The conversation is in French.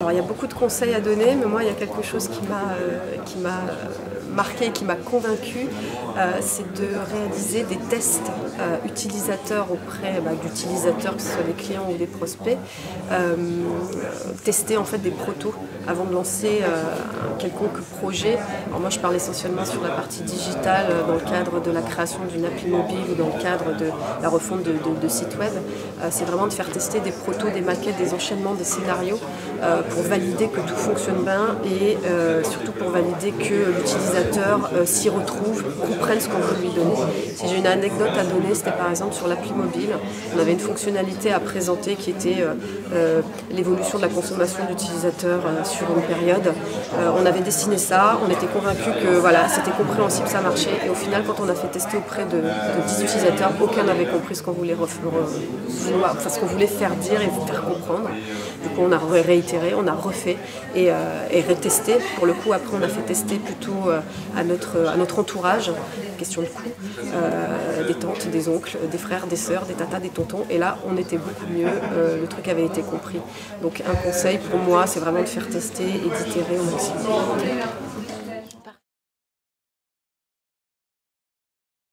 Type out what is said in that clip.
Alors, il y a beaucoup de conseils à donner, mais moi il y a quelque chose qui m'a marqué, qui m'a convaincu, c'est de réaliser des tests utilisateurs auprès d'utilisateurs, que ce soit des clients ou des prospects, tester en fait des protos avant de lancer un quelconque projet. Alors moi je parle essentiellement sur la partie digitale dans le cadre de la création d'une appli mobile ou dans le cadre de la refonte de sites web. C'est vraiment de faire tester des protos, des maquettes, des enchaînements, des scénarios pour valider que tout fonctionne bien et surtout pour valider que l'utilisateur s'y retrouve, comprenne ce qu'on veut lui donner. Si j'ai une anecdote à donner, c'était par exemple sur l'appli mobile. On avait une fonctionnalité à présenter qui était l'évolution de la consommation d'utilisateurs sur une période. On avait dessiné ça, on était convaincus que voilà, c'était compréhensible, ça marchait. Et au final, quand on a fait tester auprès de 10 utilisateurs, aucun n'avait compris ce qu'on voulait ce qu'on voulait faire dire et faire comprendre. Du coup, on a réitéré, on a refait et retesté. Pour le coup, après, on a fait tester plutôt à notre entourage, question de coût, des tantes, des oncles, des frères, des sœurs, des tatas, des tontons. Et là, on était beaucoup mieux, le truc avait été compris. Donc un conseil pour moi, c'est vraiment de faire tester et d'itérer au maximum.